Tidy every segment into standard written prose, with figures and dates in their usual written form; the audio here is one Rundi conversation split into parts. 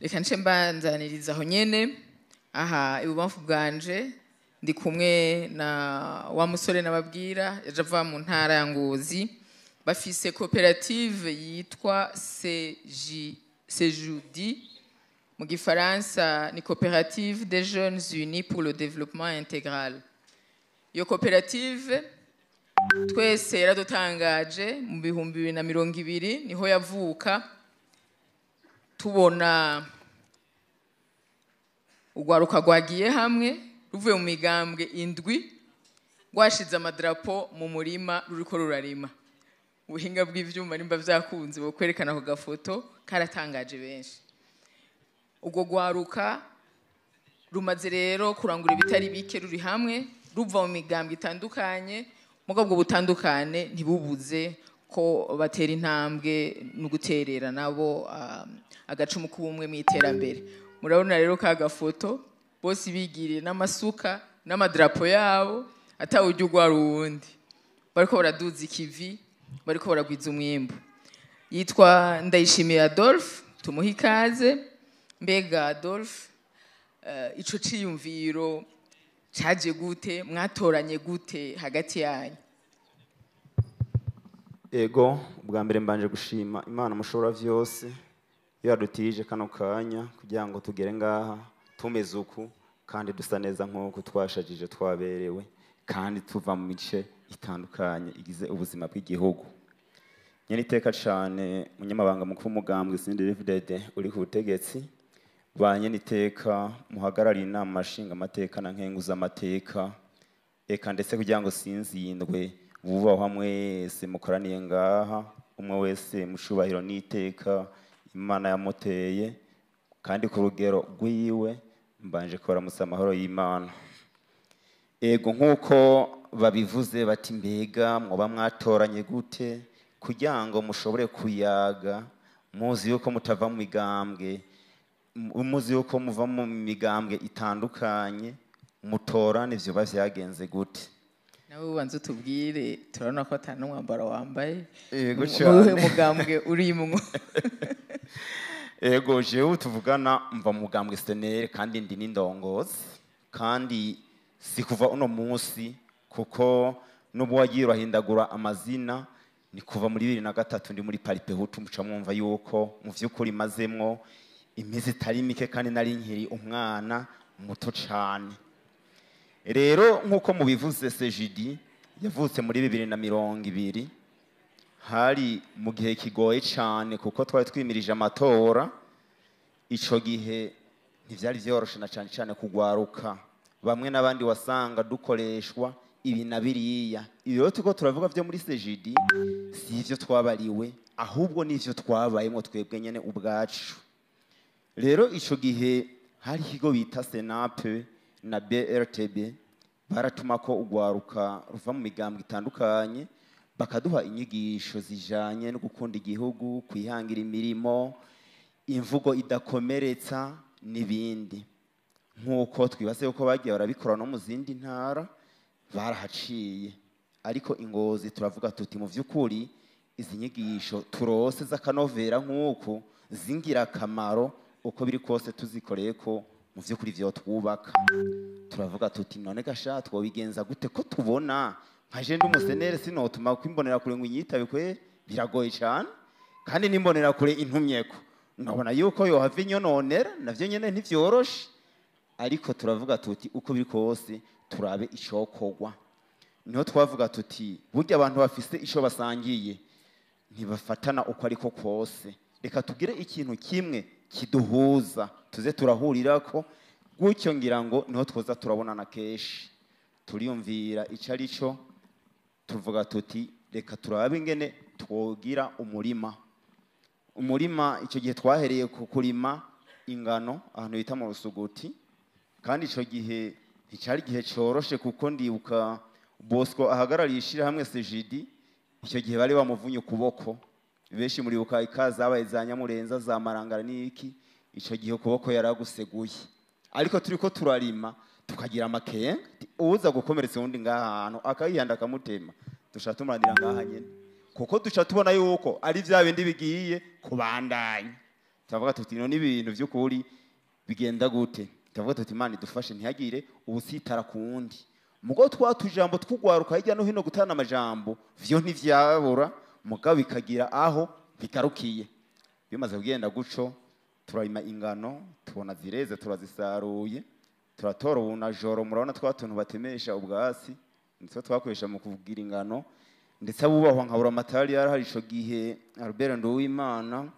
reka nce mbanzaniriza aho nyene aha ibubamfu bwanje ndi kumwe na wa musore nababwira yaje ava mu ntara ya Ngozi bafise koperative yitwa CJUDI mu gifaransa ni Coopérative des Jeunes Unis pour le Développement Intégral. Iyo koperative twese yaradutangaje mu 2020 niho yavuka tubona ugwaruka gwagiye hamwe ruvuye mu migambwe indwi gwashize amadrapo mu murima ruriko rurarima. Ubuhinga bw'ivyuma nimba vyakunze bo kwerekana ku gafoto karatangaje benshi. Ubwo gwaruka rumaze rero kurangura ibitari bike ruri hamwe ruva mu migambwe itandukanye mugabo bwo butandukane ntibubuze ko batera intambwe no guterera nabo agacumu kubumwe mu iterambere. Murabona rero ka gafoto bose bigiriye n'amasuka n'amadrapo yabo atawujya ugwara uwundi bariko baraduza ikivi bariko baragwiza umwimbu. Yitwa Ndayishimiye Adolphe, tumuha ikaze. Mbega Adolphe, ico ciyumviro caje gute, mwatoranye gute hagati yanyu? Ego, ubwa mbere mbanje gushima Imana mushobora vyose yadutije kano kanya kugira ngo tugere ngaha tumeze uku kandi dusa neza nk'uko twashajije twaberewe kandi tuva mu mice itandukanye igize ubuzima bw'igihugu. Nyene iteka cane munyamabanga mukuru w'umugambwe CNDD-FDD uri ku butegetsi banye niteka muhagarariye inama nshinga amateka na nkenguza amateka eka ndetse kugira ngo sinzindwe bubaho mwese mukoraniye ngaha umwe wese mushubahiro n'iteka Imana yamuteye kandi ku rugero rwiwe mbanje kubaramutsa amahoro y'Imana. Ego nk'uko babivuze bati mbega mwoba mwatoranye gute kugira ngo mushobore kuyaga muzi yuko mutava mu migambwe umuzi yuko muva mu migambwe itandukanye mutorane ivyo bavyagenze gute? Nawe ubanza utubwire turabona ko atana umwambaro wambaye. Ego cyane mugambwe urimwo. Ego jewe tuvugana mva mu mugambwe SNL kandi ndi n'indongozi kandi si kuva uno munsi kuko n'ubwo wagiye urahindagura amazina ni kuva muri 2003 ndi muri Paripe Hutu muca mwumva yuko mu vy'ukuri mazemwo imizi itari mike kandi nari nkiri umwana muto cyane. Rero nkuko mubivuze CJUDI yavutse muri 2020 hari mu gihe kigoye cyane kuko twari twimirije amatora. Ico gihe ntivyari vyoroshe na cyane cyane kugwaruka bamwe nabandi wasanga dukoreshwa ibi na biriya. Iyo tuko turavuga vyo muri CJUDI si ivyo twabariwe ahubwo nivyo twabayemo twebwe nyene ubwacu. Rero ico gihe hari ikigo bita Senape na BRTB baratuma ko ugwaruka ruva mu migambwe itandukanye bakaduha inyigisho zijanye no gukunda igihugu, kwihangira imirimo, imvugo idakomeretsa n'ibindi. Nkuko twibase uko bagiye barabikora no mu zindi ntara barahaciye, ariko Ingozi turavuga tuti mu vy'ukuri izi nyigisho turose z'akanovera nkuko zingira akamaro uko biri kose tuzikoreye ko mu vy'ukuri vyo twubaka. Turavuga tuti none gasha twobigenza gute ko tubona nkaje ndi umusenere sinotuma kwimbonera kure ngo inyitabe kwe biragoye cyane kandi nimbonera kure intumyeko nabona yuko yo have inyononera navyo nyene ntivyoroshe, ariko turavuga tuti uko biri kose turabe icokogwa. Niho twavuga tuti burya abantu bafise ico basangiye ntibafatana uko ariko kose, reka tugire ikintu kimwe kiduhuza tuze turahurirako gutyo ngira ngo niho twoza turabonana keshi. Turiyumvira ico arico tuvuga tuti reka turabe ingene twogira umurima. Umurima ico gihe twahereye ku kurima ingano ahantu bita mu Rusuguti, kandi ico gihe nticari gihe coroshe kuko ndibuka Bosco ahagararishira hamwe CJUDI ico gihe bari bamuvunye ukuboko. Benshi muri buka ikaza abaye za Nyamurenza za Marangara niki ico gihe ukuboko yaraguseguye, ariko turiko turarima tukagira amakenga uza gukomeretsa undi ngahantu akayihanda akamutema dusha tumuranira ngaha nyene kuko dusha tubona yuko ari vya bindi bigiye kubandanya. turavuga tuti none ibintu by'ukuri bigenda gute, turavuga tuti Imana idufashe ntihagire ubusitara ku wundi. Mugabo twatujambo twugwaruka hirya no hino gutana amajambo vyo ntivyabura, mugabo bikagira aho bikarukiye. Bimaze kugenda guco turarima ingano, tubona zireze, turazisaruye, turatora ubunajoro. Murabona twatuntu batemesha ubwasi nitwo twakoresha mu kuvugira ingano, ndetse abubahwa nkabura amatari yarahari ico gihe Albert Nduwimana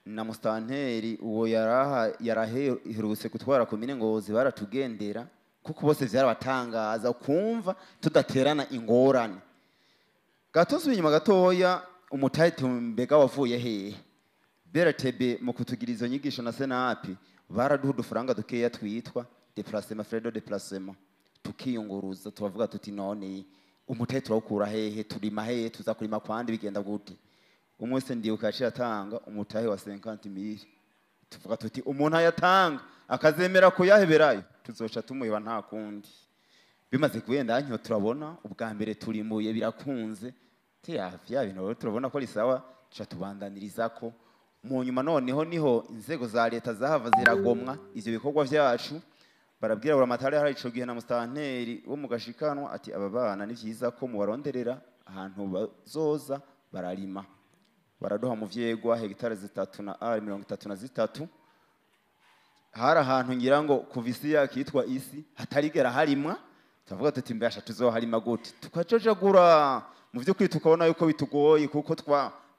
na Mustanteri uwo yaraherutse gutwara komine Ngozi baratugendera, kuko bose vyarabatangaza kumva tudaterana ingorane. Gatozi inyuma gatoya umutayito mbega wavuye hehe? BRTB mu kutugira izo nyigisho na Senapi baraduha udufaranga dukeya twitwa déplacement, frais de déplacement, tukiyunguruza. Tubavuga tuti none umutayito turawukura hehe, turima hehe, tuzakurima kwandi, bigenda gute? Umwese ndibuka yaciye atanga umutahe wa 50,000. Tuvuga tuti umuntu ayatanga akazemera ko yaheberayo tuzoca tumuyiba nta kundi. Bimaze kugenda nyo turabona ubwa mbere turimbuye birakunze, vya bintu turabona ko risawa, tuca tubandaniriza ko. Mu nyuma noneho niho inzego za leta zahava ziragomwa ivyo bikorwa vyacu, barabwira bura matari hari ico gihe na Mustanteri wo mu Gashikanwa ati aba bana ni vyiza ko mubaronderera ahantu bazoza bararima. Baraduha mu vyegwa hegitare 3 na ari 33. Hari ahantu ngira ngo kuvisi yakitwa isi hatarigera harimwa. Tuvuga tuti mbasha tuzoharima gute, tukacojagura mu vyo kwitukabona yuko bitugoye, kuko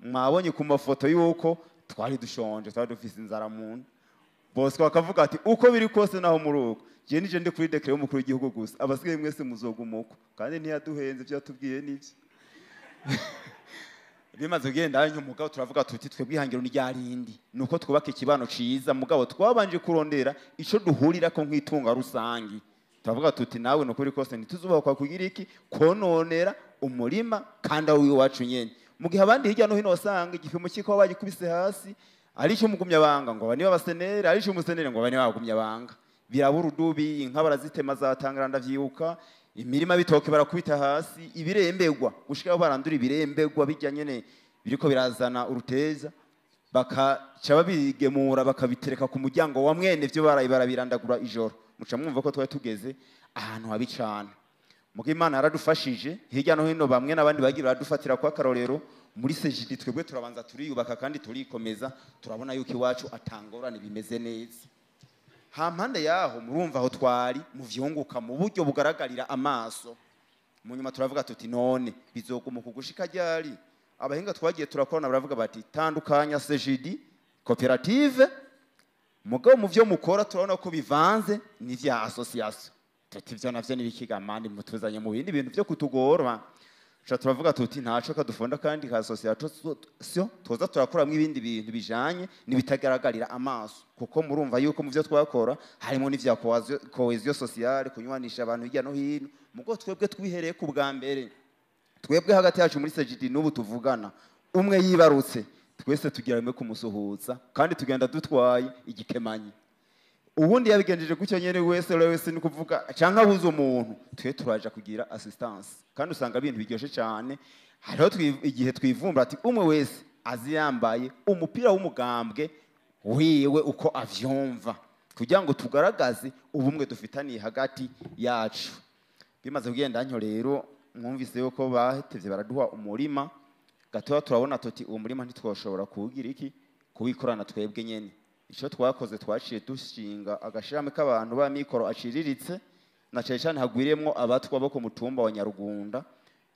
mwabonye ku mafoto yuko twari dushonje, twari dufise inzara muntu. Bose bakavuga ati uko biri kose naho muruko je nije ndi kuri dekret y'umukuru w'igihugu gusa, abasigaye mwese muzogumuko, kandi ntiyaduhenze byo tubwiye nivyo. Bimaze kugenda hanyu mugabo turavuga tuti twebwihangiro ni ryarindi, nuko twubaka ikibano ciza. Mugabo twabanje kurondera ico duhurira ko nk'itunga rusangi. Turavuga tuti nawe nuko biri kose ntituzubakwa kugira iki, kononera umurima kandi awi wacu nyene. Mu gihe abandi hirya no hino wasanga igipimo cy'iko bagikubise hasi, ari cyo mugumya banga ngo bani babasenere, ari cyo musenere ngo bani bagumya banga. Birabura udubi, inka barazitema zatangara ndavyibuka, imirima bitoke barakubita hasi, ibirembegwa gushika barandura ibirembegwa bijya nyene biriko birazana uruteza, bakaca babigemura bakabitereka ku muryango wa mwene, vyo barabirandagura ijoro. Muca mwumva ko twaye tugeze ahantu habi cyane. Muga Imana yaradufashije hirya no hino, bamwe nabandi bagira badufatira kwa karorero muri sejidi. Twebwe turabanza turiyubaka kandi turikomeza, turabona yuko iwacu atangorane bimeze neza. Hampande yaho murumva aho twari mu vyunguka mu buryo bugaragarira amaso. Mu nyuma turavuga tuti none bizoguma kugushika ryari? Abahinga twagiye turakorana baravuga bati tandukanya sejidi koperative, mugabo mu vyo mukora turabona ko bivanze ni vya association. Tuti vyo navyo nibikigamani mutuzanye mu bindi bintu vyo kutugora. Turavuga tuti ntaco kadufunda kandi ka association toza turakora mu ibindi bintu bijanye nibitagaragarira amaso, kuko murumva yuko mu vyo twakora harimo n'ivya cohesion sociale, kunywanisha abantu hirya no hino. Mugo twebwe twihereye ku bwa mbere, twebwe hagati yacu muri sejidi n'ubu tuvugana, umwe yibarutse twese tugira rimwe kumusuhuza kandi tugenda dutwaye igikemanyi. Ubundi yabigenjeje gucyo nyene wese ni kuvuga canka buzo umuntu twe turaje kugira assistance, kandi usanga ibintu biryoshe cyane. Hariho igihe twivumbura ati umwe wese aziyambaye umupira w'umugambwe wiwe uko avyumva, kugira ngo tugaragaze ubumwe dufitaniye hagati yacu. Bimaze kugenda nyo rero mwumvise yuko bahetevye baraduha umurima gatoya, turabona tuti uwo murima ntitwoshobora kugira iki kuwikorana twebwe nyene. Ico twakoze twaciye dushinga agashirame k'abantu ba mikoro aciriritse, na cyane hagwiremwo abatwa bo ku mutumba wa Nyarugunda,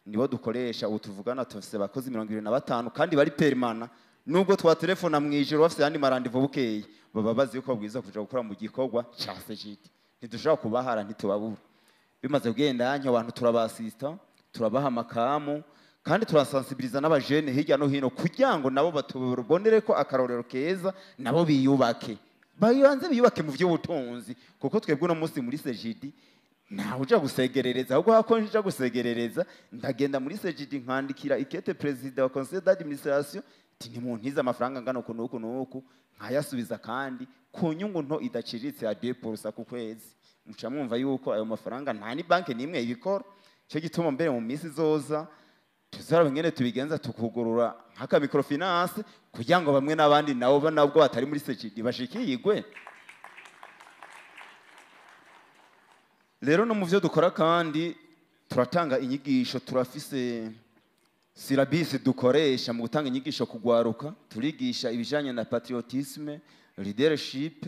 nibo dukoresha utuvugana. Tufise bakozi 25 kandi bari permana, nubwo twa telefona mwijoro bafise yandi marandivo bukeye, baba bazi yuko bwiza kuja gukora mu gikorwa ca sejidi, ntidushaka kubahara ntitubabura. Bimaze kugenda hanyo abantu turabasista, turabaha amakamu kandi turasensibiliza n'abajene hirya no hino kugira ngo nabo batubonere ko akarorero keza, nabo biyubake, bayanze biyubake mu vy'ubutunzi. Kuko twebwe no munsi muri sejidi ntaho uja gusegerereza, ahubwo hako nja gusegerereza ndagenda muri sejidi nkandikira ikete president wa conseil d'administration ti ntimuntiza amafaranga ngano kunuku nkayasubiza kandi ku nyungu nto idaciriritse ya 2% ku kwezi. Muca mwumva yuko ayo mafaranga nta ni banke nimwe ibikora. Cyo gituma mbere mu misi zoza tuzaraba ngene tubigenza tukugurura nk'aka microfinance kugira ngo bamwe n'abandi nabo nabwo batari muri CGD bashikirwe. Rero no mu byo dukora kandi turatanga inyigisho, turafise syllabus dukoresha mu gutanga inyigisho kugwaruka, turigisha ibijanye na patriotisme, leadership,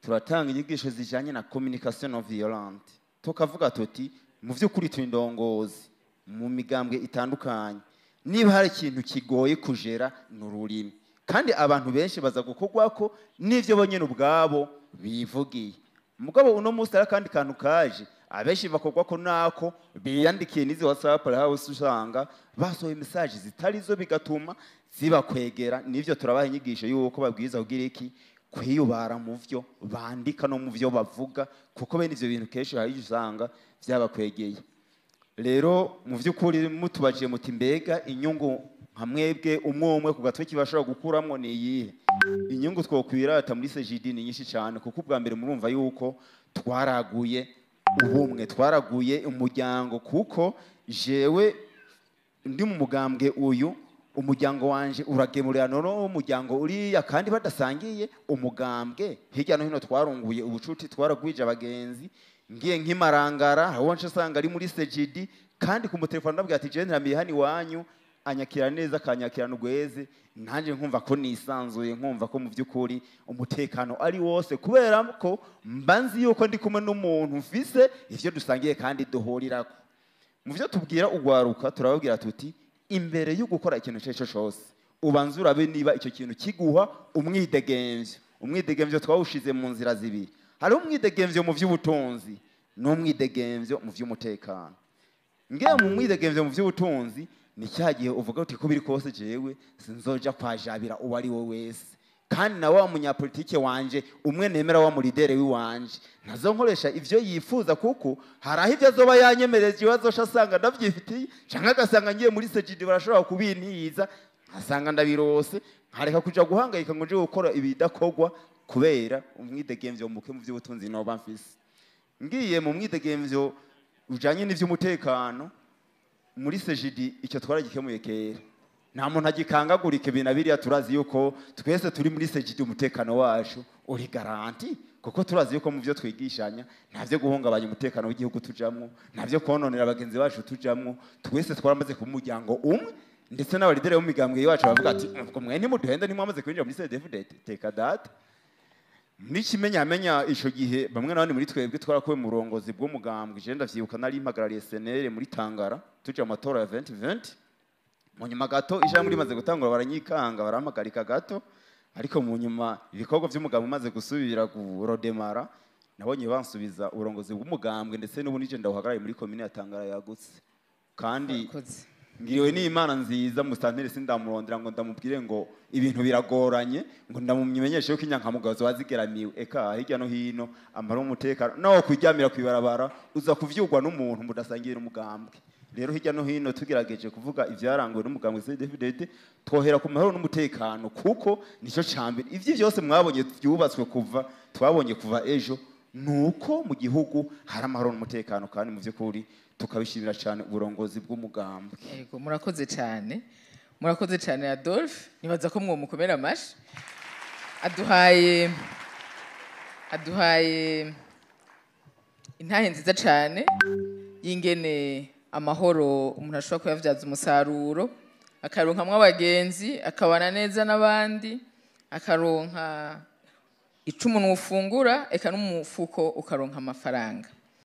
turatanga inyigisho zijanye na communication non violente. Tukavuga tuti mu vy'ukuri twindongozi mu migambwe itandukanye, niba hari ikintu kigoye kujera n'ururimi, kandi abantu benshi baza gukorwako n'ivyo bonyene ubwabo bivugiye. Mugabo uno munsi ari kandi kantu kaje, abenshi bakorwako nako biyandikiye n'izi WhatsApp house, usanga basohoye message zitari zo bigatuma zibakwegera. Nivyo turabaha inyigisho yuko babwiza kugira iki, kwiyubara mu vyo bandika no mu vyo bavuga, kuko bene ivyo bintu kenshi hari usanga vyabakwegeye. Rero mu vy'ukuri mutubajiye muti mbega inyungu hamwebwe umwe ku gatwe kibashobora gukuramwo ni iyihe? Inyungu twokwirata muri CGD ni nyinshi cyane, kuko ubwa mbere murumva yuko twaraguye ubumwe, twaraguye umuryango, kuko jewe ndi mu mugambwe uyu, umuryango wanje uragemurira no umuryango uriya, kandi badasangiye umugambwe. Hirya no hino twarunguye ubucuti, twaragwije abagenzi, ngiye nk'imarangara aho nce sanga ari muri CGD, kandi ku mutelefone ndabwira ati je ntiramiye hani wanyu, anyakira neza, kanyakira n'ugweze, nanje nkumva ko nisanzuye, nkumva ko mu vy'ukuri umutekano ari wose, kubera ko mbanzi yuko ndi kumwe n'umuntu mfise ivyo dusangiye kandi duhurirako. Mu vyo tubwira ugwaruka turababwira tuti imbere yo gukora ikintu cyo cyose ubanza urabe niba icyo kintu kiguha umwidegemvyo. Umwidegemvyo twawushize mu nzira zibiri, hari umwidegemvyo mu vy'ubutunzi n'umwidegemvyo mu vy'umutekano. Ngiye mu mwidegemvyo mu vy'ubutunzi ni cyagiye uvuga uti ko biri kose jewe sinzoja kwajabira uwo ari we wese, kandi na wa munyapolitike wanje umwe nemera wa muridere wiwanje ntazonkoresha ivyo yifuza, kuko hari aho ivyo azoba yanyemereje bazosha asanga ndavyifitiye, canke agasanga ngiye muri CGD barashobora kubintiza asanga ndabirose, nkareka kuja guhangayika ngo nje gukora ibidakorwa kubera umwidegemvyo muke mu vy'ubutunzi no bamfise. Ngiye mu mwidegemvyo ujanye n'ivy'umutekano muri CGD icyo twaragikemuye kera, nta muntu agikangagurike binabiriya. Turazi yuko twese turi muri CGD umutekano wacu uri garanti, kuko turazi yuko mu byo twigishanya ntavyo guhungabanya umutekano w'igihugu tujamwo, ntavyo kononera abagenzi bacu tujamwo. Twese twaramaze ku muryango umwe, ndetse n'abaridere bo migambwe yacu bavuga ati ubwo mwe ntimuduhenda ntimwamaze kwinjira muri CDFDT teka data. N'ikimenyamenya ico gihe bamwe n'abandi muri twebwe twarakuwe mu burongozi bw'umugambwe. Je ndavyibuka nari impagarariye SNL muri Tangara tuje mu matora ya 2020. Mu nyuma gato ijambo rimaze gutangura baranyikanga barampagarika gato, ariko mu nyuma ibikorwa by'umugambwe umaze gusubira kurodemara nabonye bansubiza uburongozi bw'umugambwe, ndetse n'ubu nije ndawuhagarariye muri komine ya Tangara yagutse. Kandi ngiriwe n'Imana nziza mustantere sindamurondera ngo ndamubwire ngo ibintu biragoranye, ngo ndamumenyeshe yuko inyankamugazo wazigeramiwe. Eka hirya no hino amara umutekano nawo kwijyamira kwibarabara uza kuvyugwa n'umuntu mudasangira umugambwe. Rero hirya no hino tugerageje kuvuga ivyarangwe n'umugambwe CDFDT, twohera ku mahoro n'umutekano, kuko nico cambere. Ivyo byose mwabonye byubatswe kuva twabonye kuva ejo, nuko mu gihugu hari amahoro n'umutekano, kandi mu vy'ukuri tukabishimira cyane uburongozi bw'umugambwe. Yego, murakoze cyane, murakoze cyane Adolphe. Nibaza ko mwomukomera amashi. aduhaye intahe nziza cyane y'ingene amahoro umuntu ashobora kuyavyaza umusaruro, akaronkamwo abagenzi, akabana neza n'abandi, akaronka icumu n'ufungura, eka n'umufuko ukaronka amafaranga.